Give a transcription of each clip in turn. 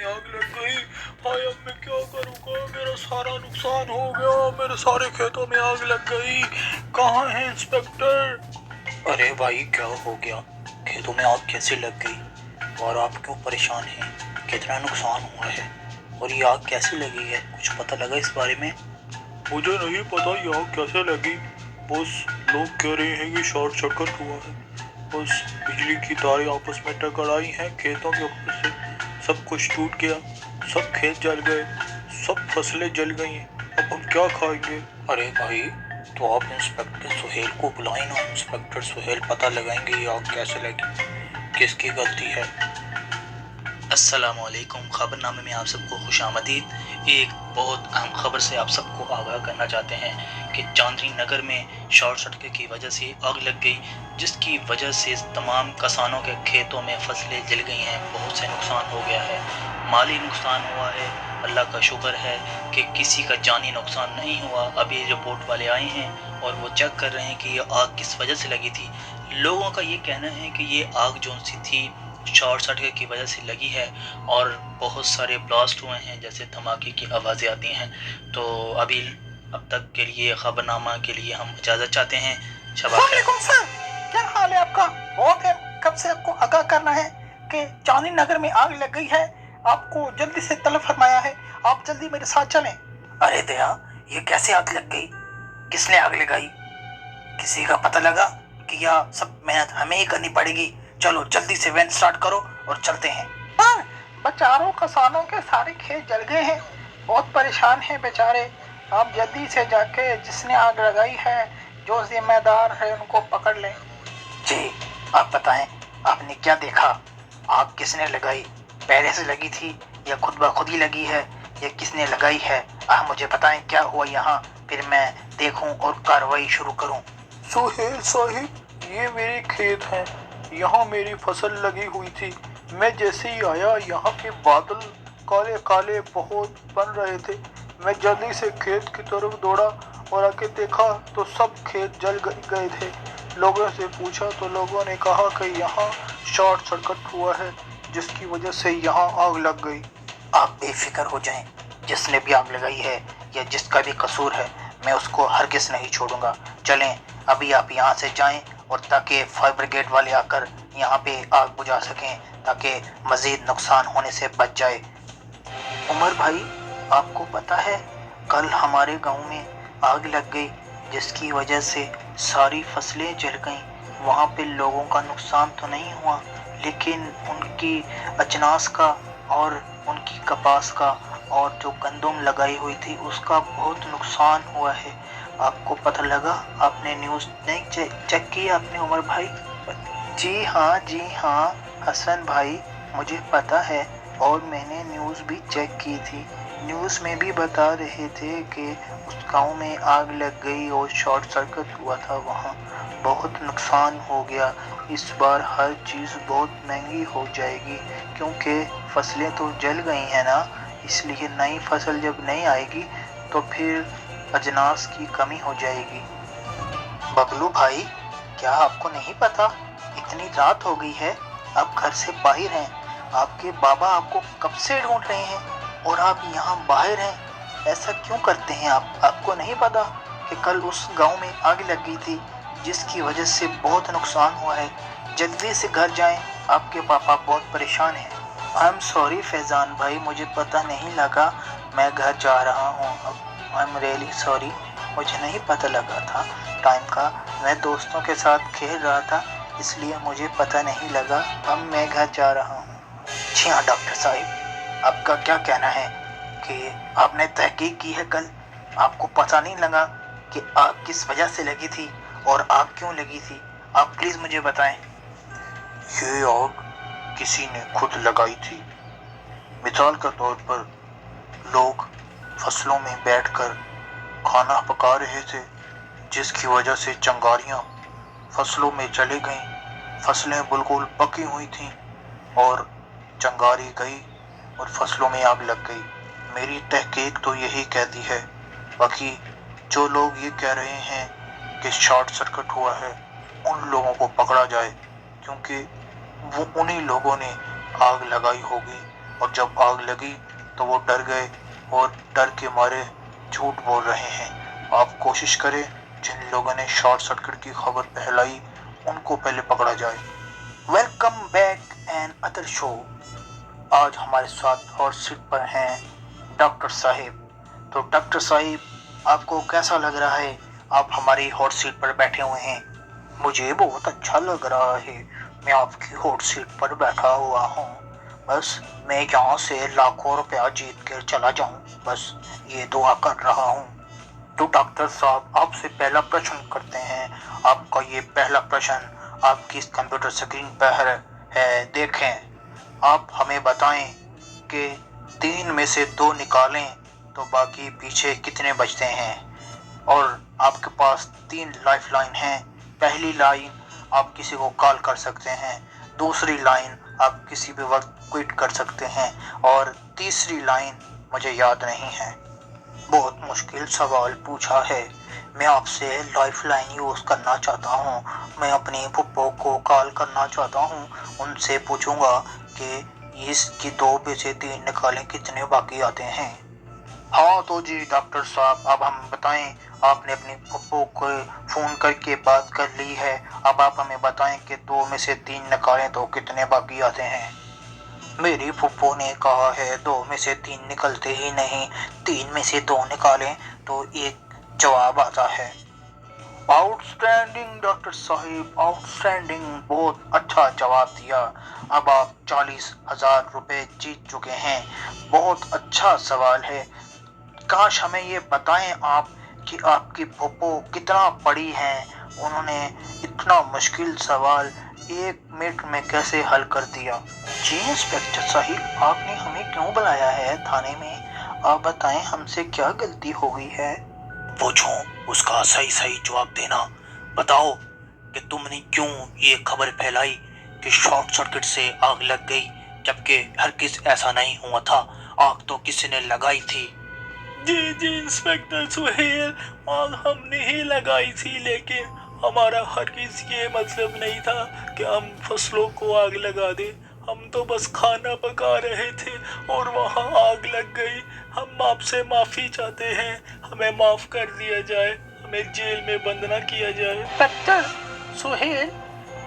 में आग लग गई। हाय अब मैं क्या करूँगा, मेरा सारा नुकसान हो गया, मेरे सारे खेतों में आग लग गई। कहाँ है इंस्पेक्टर? अरे भाई क्या हो गया, खेतों में आग कैसे लग गई और आप क्यों परेशान हैं? कितना नुकसान हुआ है और ये आग कैसे लगी है, कुछ पता लगा इस बारे में? मुझे नहीं पता ये आग कैसे लगी, बस लोग कह रहे हैं कि शॉर्ट सर्किट हुआ है। बस बिजली की तारें आपस में टकराई हैं, खेतों के ऊपर से सब कुछ टूट गया, सब खेत जल गए, सब फसलें जल गई। अब हम क्या खाएंगे? अरे भाई तो आप इंस्पेक्टर सुहेल को बुलाएं ना, इंस्पेक्टर सुहेल पता लगाएंगे ये आग कैसे लगी, किसकी गलती है। अस्सलामुअलैकुम, खबरनामे में आप सबको खुशामदीद। एक बहुत अहम खबर से आप सबको आगाह करना चाहते हैं कि चांदनी नगर में शॉर्ट सर्किट की वजह से आग लग गई, जिसकी वजह से तमाम किसानों के खेतों में फसलें जल गई हैं, बहुत से नुकसान हो गया है, माली नुकसान हुआ है। अल्लाह का शुक्र है कि किसी का जानी नुकसान नहीं हुआ। अभी रिपोर्ट वाले आए हैं और वो चेक कर रहे हैं कि ये आग किस वजह से लगी थी। लोगों का ये कहना है कि ये आग जो सी थी शॉर्ट सर्किट की वजह से लगी है और बहुत सारे ब्लास्ट हुए हैं, जैसे धमाके की आवाज़ें आती हैं। तो अब तक के लिए खबरनामा के लिए हम इजाज़त चाहते हैं। वालेकुम सर, क्या हाल है आपका? बहुत है, कब से आपको आगाह करना है कि चांदनी नगर में आग लग गई है, आपको जल्दी से तलब फरमाया है, आप जल्दी मेरे साथ चलें। अरे दया, ये कैसे आग लग गई, किसने आग लगाई, किसी का पता लगा कि यह सब मेहनत हमें ही करनी पड़ेगी? चलो जल्दी से वैन स्टार्ट करो और चलते हैं। पर बेचारों किसानों के सारे खेत जल गए हैं, बहुत परेशान हैं बेचारे। आप जल्दी से जाके जिसने आग लगाई है, जो जिम्मेदार है उनको पकड़ लें। जी आप बताएं, आपने क्या देखा, आग किसने लगाई, पहले से लगी थी या खुद ब खुद ही लगी है, या किसने लगाई है? आप मुझे बताएं क्या हुआ यहाँ, फिर मैं देखूं और कार्रवाई शुरू करूं। सुहेल साहिब, ये मेरे खेत हैं, यहाँ मेरी फसल लगी हुई थी। मैं जैसे ही आया यहाँ के बादल काले काले बहुत बन रहे थे। मैं जल्दी से खेत की तरफ दौड़ा और आके देखा तो सब खेत जल गए थे। लोगों से पूछा तो लोगों ने कहा कि यहाँ शॉर्ट सर्किट हुआ है, जिसकी वजह से यहाँ आग लग गई। आप बेफिक्र हो जाएं, जिसने भी आग लगाई है या जिसका भी कसूर है, मैं उसको हरगिज़ नहीं छोड़ूंगा। चलें अभी आप यहाँ से जाएं और ताकि फायर ब्रिगेड वाले आकर यहाँ पे आग बुझा सकें, ताकि मज़ीद नुकसान होने से बच जाए। उमर भाई, आपको पता है कल हमारे गांव में आग लग गई, जिसकी वजह से सारी फसलें जल गईं। वहाँ पे लोगों का नुकसान तो नहीं हुआ, लेकिन उनकी अजनास का और उनकी कपास का और जो गंदम लगाई हुई थी उसका बहुत नुकसान हुआ है। आपको पता लगा? आपने न्यूज़ नहीं चेक की आपने उमर भाई? जी हाँ हसन भाई, मुझे पता है और मैंने न्यूज़ भी चेक की थी। न्यूज़ में भी बता रहे थे कि उस गांव में आग लग गई और शॉर्ट सर्किट हुआ था, वहाँ बहुत नुकसान हो गया। इस बार हर चीज़ बहुत महंगी हो जाएगी, क्योंकि फसलें तो जल गई हैं ना, इसलिए नई फसल जब नहीं आएगी तो फिर अजनास की कमी हो जाएगी। बबलू भाई, क्या आपको नहीं पता, इतनी रात हो गई है, आप घर से बाहर हैं, आपके बाबा आपको कब से ढूंढ रहे हैं और आप यहाँ बाहर हैं? ऐसा क्यों करते हैं आप? आपको नहीं पता कि कल उस गांव में आग लग गई थी, जिसकी वजह से बहुत नुकसान हुआ है? जल्दी से घर जाएं, आपके पापा बहुत परेशान हैं। आई एम सॉरी फैज़ान भाई, मुझे पता नहीं लगा, मैं घर जा रहा हूँ। आई एम रियली सॉरी, मुझे नहीं पता लगा था टाइम का, मैं दोस्तों के साथ खेल रहा था, इसलिए मुझे पता नहीं लगा। अब मैं घर जा रहा हूँ। जी हाँ डॉक्टर साहिब, आपका क्या कहना है कि आपने तहकीक की है कल, आपको पता नहीं लगा कि आग किस वजह से लगी थी और आग क्यों लगी थी? आप प्लीज़ मुझे बताएं। ये आग किसी ने खुद लगाई थी। मिसाल के तौर पर लोग फसलों में बैठकर खाना पका रहे थे, जिसकी वजह से चिंगारियां फसलों में चली गईं। फसलें बिल्कुल पकी हुई थीं और चिंगारी गई और फसलों में आग लग गई। मेरी तहकीक तो यही कहती है। बाकी जो लोग ये कह रहे हैं कि शॉर्ट सर्किट हुआ है, उन लोगों को पकड़ा जाए, क्योंकि वो उन्हीं लोगों ने आग लगाई होगी और जब आग लगी तो वो डर गए और डर के मारे झूठ बोल रहे हैं। आप कोशिश करें जिन लोगों ने शॉर्ट सर्किट की खबर फैलाई उनको पहले पकड़ा जाए। Welcome back another show. आज हमारे साथ हॉट सीट पर हैं डॉक्टर साहिब। तो डॉक्टर साहिब, आपको कैसा लग रहा है? आप हमारी हॉट सीट पर बैठे हुए हैं। मुझे बहुत अच्छा लग रहा है, मैं आपकी हॉट सीट पर बैठा हुआ हूँ। बस मैं यहाँ से लाखों रुपया जीत कर चला जाऊँ, बस ये दुआ कर रहा हूँ। तो डॉक्टर साहब, आपसे पहला प्रश्न करते हैं। आपका ये पहला प्रश्न आपकी इस कंप्यूटर स्क्रीन पर है, देखें। आप हमें बताएं कि 3 में से 2 निकालें तो बाकी पीछे कितने बचते हैं। और आपके पास 3 लाइफ लाइन हैं। पहली लाइन आप किसी को कॉल कर सकते हैं, दूसरी लाइन आप किसी भी वक्त क्विट कर सकते हैं, और तीसरी लाइन मुझे याद नहीं है। बहुत मुश्किल सवाल पूछा है। मैं आपसे लाइफ लाइन यूज़ करना चाहता हूँ। मैं अपनी फुप्पो को कॉल करना चाहता हूँ। उनसे पूछूंगा कि इसकी 2 में से 3 निकालें कितने बाकी आते हैं। हाँ तो जी डॉक्टर साहब, अब हम बताएं। आपने अपनी फुप्पो को फ़ोन करके बात कर ली है। अब आप हमें बताएं कि 2 में से 3 निकालें तो कितने बाकी आते हैं। मेरी फुप्पो ने कहा है 2 में से 3 निकलते ही नहीं, 3 में से 2 निकालें तो 1 जवाब आता है। आउटस्टैंडिंग डॉक्टर साहिब, आउटस्टैंडिंग, बहुत अच्छा जवाब दिया। अब आप 40,000 रुपये जीत चुके हैं। बहुत अच्छा सवाल है। काश हमें ये बताएं आप कि आपकी फुप्पो कितना पढ़ी हैं। उन्होंने इतना मुश्किल सवाल 1 मिनट में कैसे हल कर दिया। जी इंस्पेक्टर साहिब, आपने हमें क्यों बुलाया है थाने में? आप बताएं हमसे क्या गलती हो गई है। पूछो, उसका सही सही जवाब देना। बताओ कि तुमने क्यों ये खबर फैलाई कि शॉर्ट सर्किट से आग लग गई, जबकि हरगिज ऐसा नहीं हुआ था। आग तो किसी ने लगाई थी। जी जी इंस्पेक्टर सुहेल, आग हमने ही लगाई थी, लेकिन हमारा हरगिज ये मतलब नहीं था कि हम फसलों को आग लगा दें। हम तो बस खाना पका रहे थे और वहाँ आग लग गई। हम आपसे माफ़ी चाहते हैं, हमें माफ़ कर दिया जाए, हमें जेल में बंद ना किया जाए। इंस्पेक्टर सुहेल,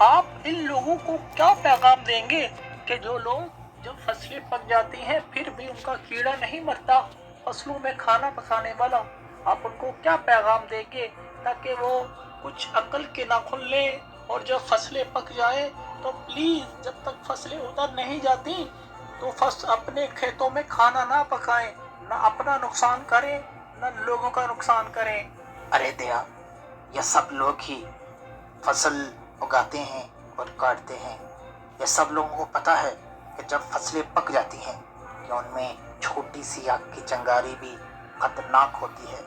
आप इन लोगों को क्या पैगाम देंगे कि जो लोग जब फसलें पक जाती हैं फिर भी उनका कीड़ा नहीं मरता, फसलों में खाना पकाने वाला? आप उनको क्या पैगाम देंगे ताकि वो कुछ अक्ल के नाखुन लें और जब फसलें पक जाए तो प्लीज़ जब तक फसलें उधर नहीं जाती तो अपने खेतों में खाना ना पकाएं, ना अपना नुकसान करें ना लोगों का नुकसान करें। अरे दया, ये सब लोग ही फसल उगाते हैं और काटते हैं। यह सब लोगों को पता है कि जब फसलें पक जाती हैं कि उनमें छोटी सी आग की चिंगारी भी खतरनाक होती है।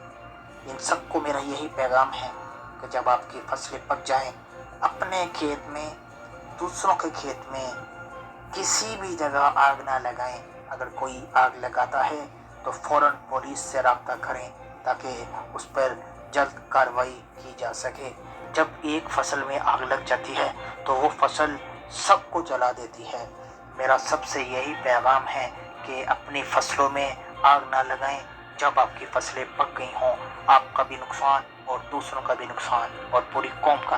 इन सबको मेरा यही पैगाम है कि जब आपकी फसलें पक जाएं, अपने खेत में, दूसरों के खेत में किसी भी जगह आग ना लगाएं। अगर कोई आग लगाता है तो फौरन पुलिस से राब्ता करें ताकि उस पर जल्द कार्रवाई की जा सके। जब एक फसल में आग लग जाती है तो वो फसल सबको जला देती है। मेरा सबसे यही पैगाम है कि अपनी फसलों में आग ना लगाएं। जब आपकी फसलें पक गई हों, आपका भी नुकसान और दूसरों का भी नुकसान और पूरी कौम का